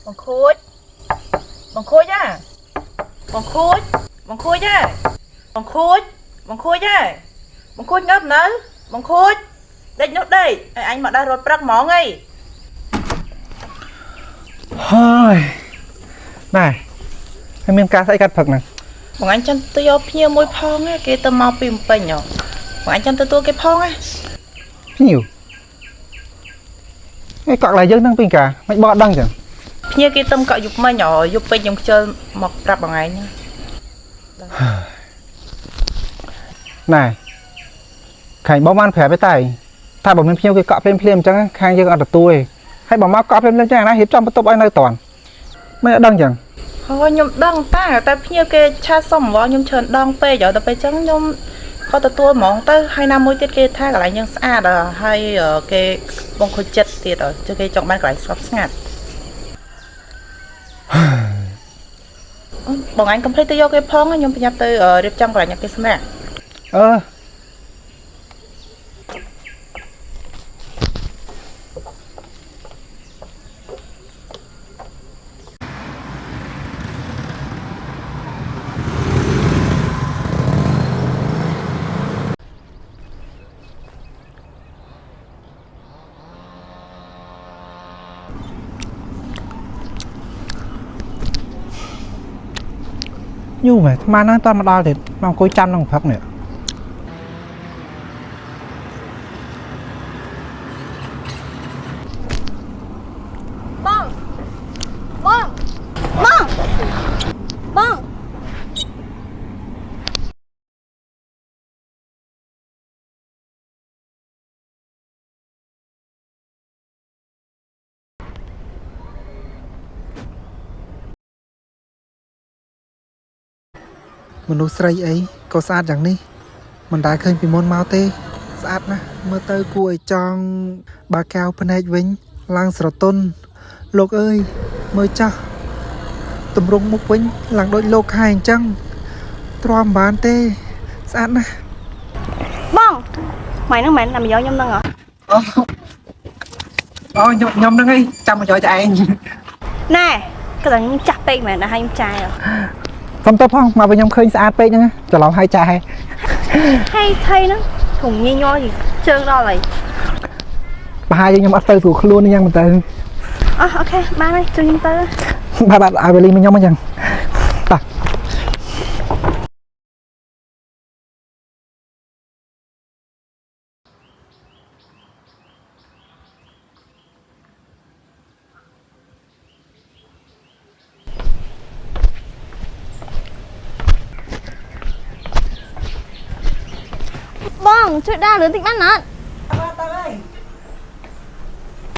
Bằng khối. Bằng khối nhá. Bằng khối. Bằng khối nhá. Bằng khối. Bằng khối nhá. Bằng khối ngấp nữa. Bằng khối. Đây nốt đây. Anh mà đã rốt bạc món ấy. Hơi. Này. Anh miên ca sẽ cắt phật này. Bằng anh chân tôi vô phía môi phong ấy. Cái tôi mau bìm bình nhở. Bằng anh chân tôi cái phong ấy. Nhiều. Cái cọ là dân đang pin cả. Mày bỏ đăng chẳng. Phía cái tâm cọ dục mà nhỏ. Dục bình dùng chơi mọc rạp bằng anh nhá. Này. Khánh bóng ăn khỏe với tay.ถ้าบอกมันเพี้ยวก็เกาะเพลียมๆจังข้างยังอัดตัวให้บอกมาเกาะเพลียมๆจังนะเห็นจอมประตูไอ้ในตอนไม่ดังจัง Thôi nhom đong ta phía cái cha xong võ nhom trơn đong pe giờ ta pe trắng nhom có ta tua mỏng tới 2 năm mới tiết kia tha cái lại nhưng xa là hay ở cái bông khối chất thì ở cho cái trọng ban cái lại sắp ngạt bọn anh complete tới vô cái phong á nhom nhập tới ở điệp trong cái lại nhập cái snack ơ nhu mày mà nó toàn mà đo thì nó cối chăm nó phật nữa bông bông bông bôngមនុស្សស្រីអីក៏ស្អាតយ៉ាងនេះមិនដែលឃើញពីមុនមកទេស្អាតណាស់មើលទៅគួរឲ្យចង់បើកែវភ្នែកវិញឡើងស្រទន់លោកអើយមើលចាស់តម្រង់មុខវិញឡើងដូចលោកខែអញ្ចឹងទ្រាំបានទេស្អាតណាស់ bông mày nó mày làm gì nhom nâng hả អូខ្ញុំហ្នឹងឯងចាំមកចោលចឯង nè cái thằng nhom chặt tay mày là hai nhom trai rồi សុំតបផងមកវិញខ្ញុំឃើញស្អាតពេកហ្នឹងច្រឡំហើយចាស់ហើយ hay thay nó thùng nhi nhoi gì trơn đó rồi ប្រហែលខ្ញុំអត់ទៅស្រួលខ្លួនយ៉ាងមែនតើ ok ba đây cho nhom tới បាទឲ្យវេលីមកខ្ញុំអញ្ចឹងតោះ bông chuyện đa lớn tính mắt nó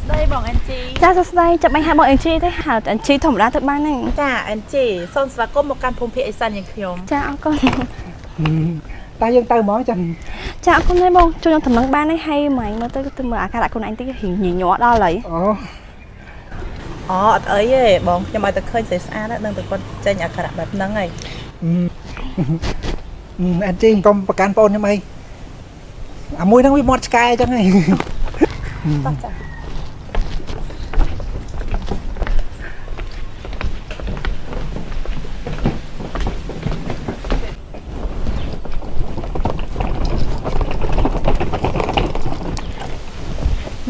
đây bọn anh chị ra ra đây chậm anh hai bọn anh chi thế hả anh chi thủng ra tự ban này cha anh chị son và có một căn phong phía san như khiom cha con តែយើងទៅហ្មងចឹង cha con thấy bông cho nó thầm lắng ban ấy hay mày mà tôi mở cả lại con anh tí hình nhìn nhỏ đó lấy អូ អត់អីទេបងខ្ញុំឲ្យតែឃើញស្អាតស្អាតហ្នឹងតែគាត់ចេញអាការៈបែបហ្នឹងហើយ អានជីកុំប្រកាន់បងខ្ញុំអីអាមួយហ្នឹងវាមាត់ឆ្កែអញ្ចឹងហី តោះចា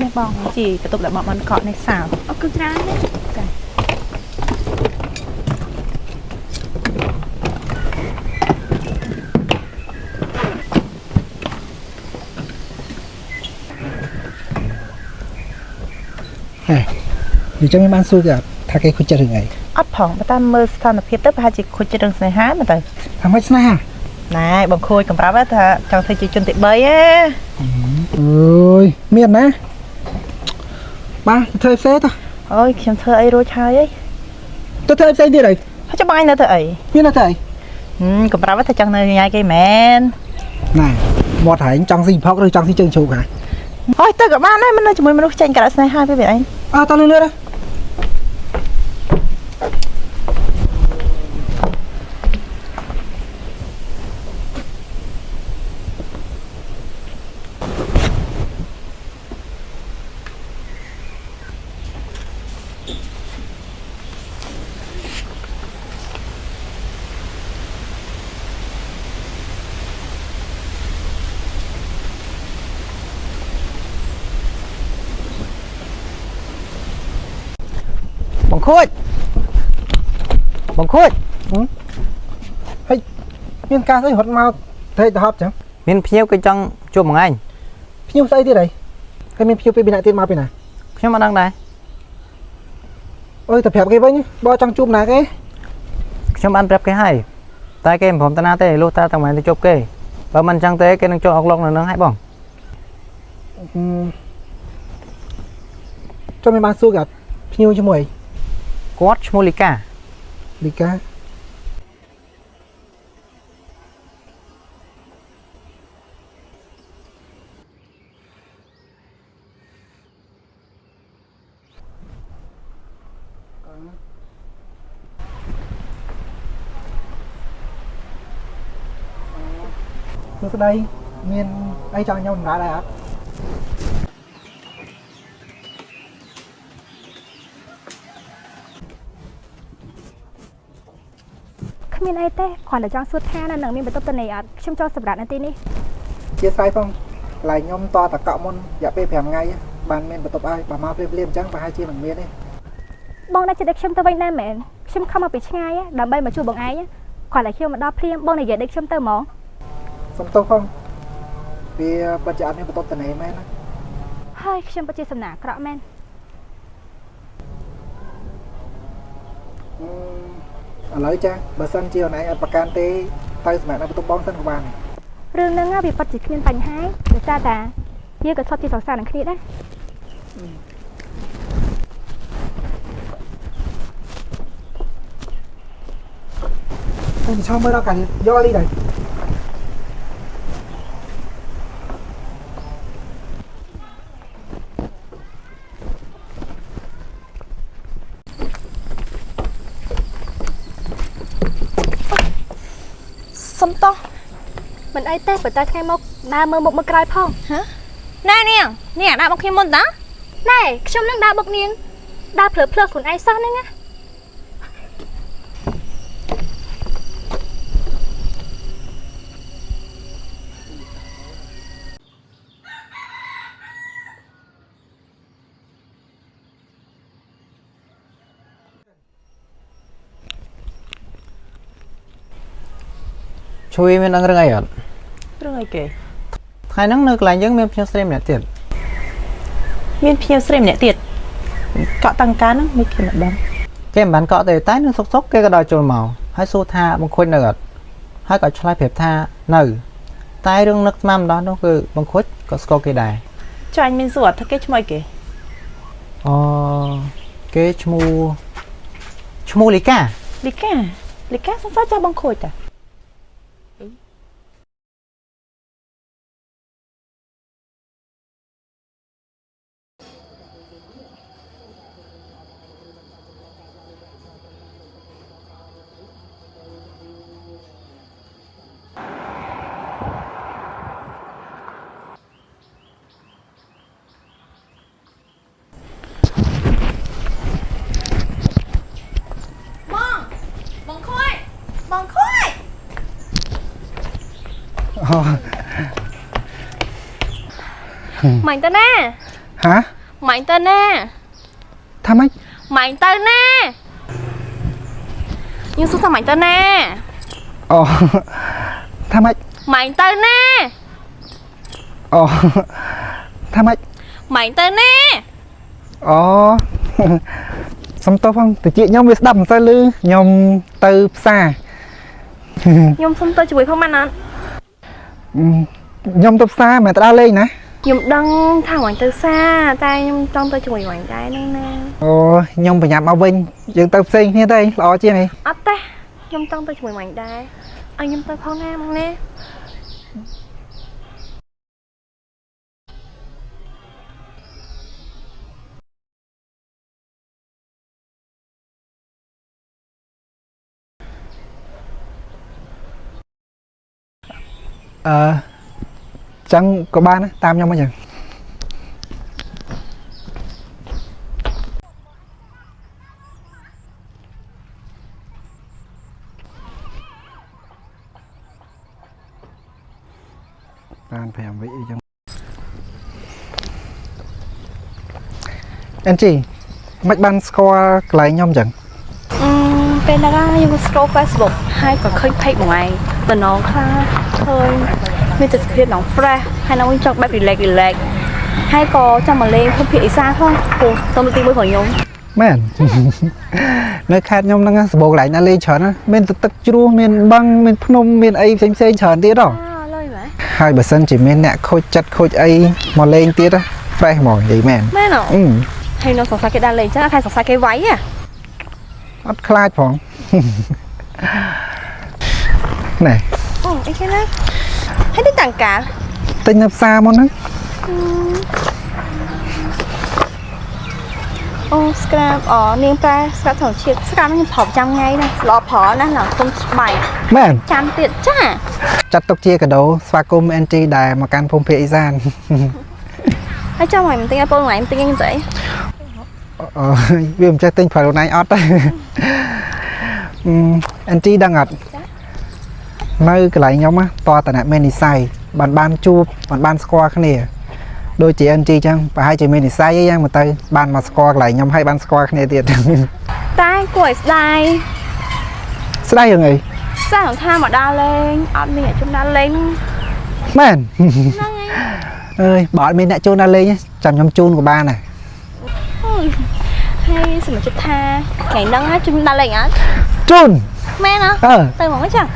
nè bông chị cái tục lại bọn mình cọ này xào cứ ra đấy អញ្ចឹងខ្ញុំបានសួរគេថាគេខូចចិត្តរឿងអី អត់ផងបើតាមមើលស្ថានភាពទៅប្រហែលជាខូចចិត្តរឿងស្នេហាមែនតើ ថាម៉េចស្នេហា ណែបងខូចកំប្រាប់ថាចង់ធ្វើជាជនទី3ហ៎ អើយមានណាបាទធ្វើផ្សេងទៅ អូយខ្ញុំធ្វើអីរួចហើយអី ទៅធ្វើផ្សេងទៀតអី ហើយចាំបងឯងនៅធ្វើអី មាននៅធ្វើអី កំប្រាប់ថាចង់នៅញ៉ាយគេមែន ណែមាត់ហែងចង់ស៊ីផុកឬចង់ស៊ីជើងជ្រូកហ่า អូយទៅក៏បានដែរមិននៅជាមួយមនុស្សចេញការស្នេហាពីឯង អើតលឿនៗ អ Bằng khôi miền ca thấy hot mau thấy ta hấp chẳng Miền phiêu cái trong chụp bằng anh phiêu say thế này cái miền phiêu bên này tiền mau bên này Phiêu mà đang đây ôi tập hẹp cái với nhá bo trong chum này cái Chụp ăn prep cái hay Tai cáiผมตะนาเต้ลูกตาทำไมได้จบเก้บ่มันจังเต้cáiนึงchoออกลงนึงให้บ่ cho mình bán xu gặp phiêu cho mày គាត់ឈ្មោះលីកា đi ca Nước đây miền ai chọn nhau đá đây ạ không biết ai thế còn để cho suốt tha nên mình bị tập này ở trong cho sập đạn này chia sai phong lại nhóm to tạc cọ môn dạ phê phèm ngay bàn men của tập ai bà mau phê liêm trắng và hai chia bằng miên đi bong đã chỉ để trong tơ vay nam mẹ trong không mà bị ngay á đầm bay mà chui bằng ai á còn lại khi mà đo phim bong này giờ để trong tơ mỏ xong tô không vì bà chọn nên của tập này men hơi trong bao chia sầm nã cọ men lấy cha bà sân chiều này bà can tê tay mẹ nó tập bóng sân của bà này រឿងហ្នឹងវាប៉ັດជាគ្មានបញ្ហាដោយសារតាយើងក៏ធ្លាប់ជាសង្សារនឹងគ្នាដែរ sao mới đâu cả do đi này Xong to មិនអីទេប៉ុន្តែថ្ងៃមកដើរមើលមុខមើលក្រោយផងហ៎ ណែនាងនេះអាដាក់មកខ្ញុំមុនតា ណែខ្ញុំនឹងដើរបុកនាងដើរភ្លើភ្លើខ្លួនឯងសោះហ្នឹងណា ជួយមានដឹងរឿងអីអត់ Rồi ai kể ថ្ងៃហ្នឹងនៅកន្លែងយើងមានភ្ញៀវស្រីម្នាក់ទៀត Miên phiêu xem nhẹ tiệt Cọ tăng cá nó mới kìm mặt đâm គេមិនបានកក់ទេតែនឹងសុកគេក៏ដល់ចូលមកហើយសួរថាបង្ខូចនៅអត់ហើយក៏ឆ្លើយប្រាប់ថានៅតែរឿងនឹកស្មានម្ដងនោះគឺបង្ខូចក៏ស្គាល់គេដែរ Cho anh miên ruột thôi cái cho mày kể អូគេឈ្មោះលីកា Lý cá xong sao cho băng khôi ta ម៉ាញ់ទៅណា hả ម៉ាញ់ទៅណា tham ấy ម៉ាញ់ទៅណាយើងសួរថាម៉ាញ់ទៅណា ồ tham ấy ម៉ាញ់ទៅណា ồ tham ấy ម៉ាញ់ទៅណា ồ xong tô phong từ chị nhóm biết đầm sao lư nhóm từ xa ខ្ញុំសុំទៅជួយផងម៉ាណត់ nhóm tập xa mà ta lên nè ខ្ញុំដឹងថាម៉ាញ់ទៅសាតែខ្ញុំចង់ទៅជួយម៉ាញ់ដែរហ្នឹងណា ồ nhóm phải nhắm ao vinh dừng tập sinh như đây lo chi này អត់ទេខ្ញុំចង់ទៅជួយម៉ាញ់ដែរឲ្យខ្ញុំទៅផងណាមកណា chẳng có ba nữa tam nhau bao giờ bạn phải làm vậy trong anh chị មិនបានស្គាល់កន្លែងខ្ញុំចឹង ពេលណាខ្ញុំ scroll Facebook ហើយក៏ឃើញ page មួយឯងតំណងខ្លះឃើញមានទេសភាពដល់ fresh ហើយនៅវិញចង់បែប relax ហើយក៏ចង់មកលេងភូមិភាគឦសានផងព្រោះទៅទីមួយរបស់ខ្ញុំ មែន នៅខេត្តខ្ញុំហ្នឹងសបោកន្លែងណាលេងច្រើនណាមានទឹកជ្រោះមានបឹងមានភ្នំមានអីផ្សេងច្រើនទៀតហ៎ លើយមែន ហើយបើសិនជាមានអ្នកខូចចិត្តខូចអីមកលេងទៀត fresh ហ្មងនិយាយមែន មែនហើយនៅសង្សារគេដើរលេងចឹងហើយសង្សារគេវាយ អត់ខ្លាចផង ណែ អូអីគេណាហើយទៅតាំងកាល ទិញនៅផ្សារមកហ្នឹង អូស្ក្រាបនាងតែស្ក្រាបធម្មជាតិស្ក្រាបនេះខ្ញុំប្រចាំថ្ងៃណាល្អប្រណាស់ឡើងគុំស្បែក មែន ចាំទៀតចា ចាត់ទុកជាកាដូស្វាគមន៍ NG ដែលមកកាន់ភូមិភាគឥសាន ហើយចាំឲ្យមិនទិញឲ្យបងឯងទិញស្អី អឺវាមិនចេះទិញប្រើខ្លួនឯងអត់ទេ NG ដឹងអត់នៅកន្លែងខ្ញុំតតអ្នកមាននិស័យបានជួបបានស្គាល់គ្នាដូចជា NG ចឹងប្រហែលជាមាននិស័យអីយ៉ាងមកទៅបានមកស្គាល់កន្លែងខ្ញុំហើយបានស្គាល់គ្នាទៀត តែគួរឲ្យស្ដាយ ស្ដាយយ៉ាងអី សាសថាមកដើរលេងអត់មានអ្នកជំនដើរលេង មែន ហ្នឹងហើយ អើយបើអត់មានអ្នកជូនដល់លេងចាំខ្ញុំជូនក៏បានដែរ ហើយសមាជិកថាថ្ងៃហ្នឹងជំនដើរលេងអត់ ជូន មែនហ៎ អើ ទៅមកចឹង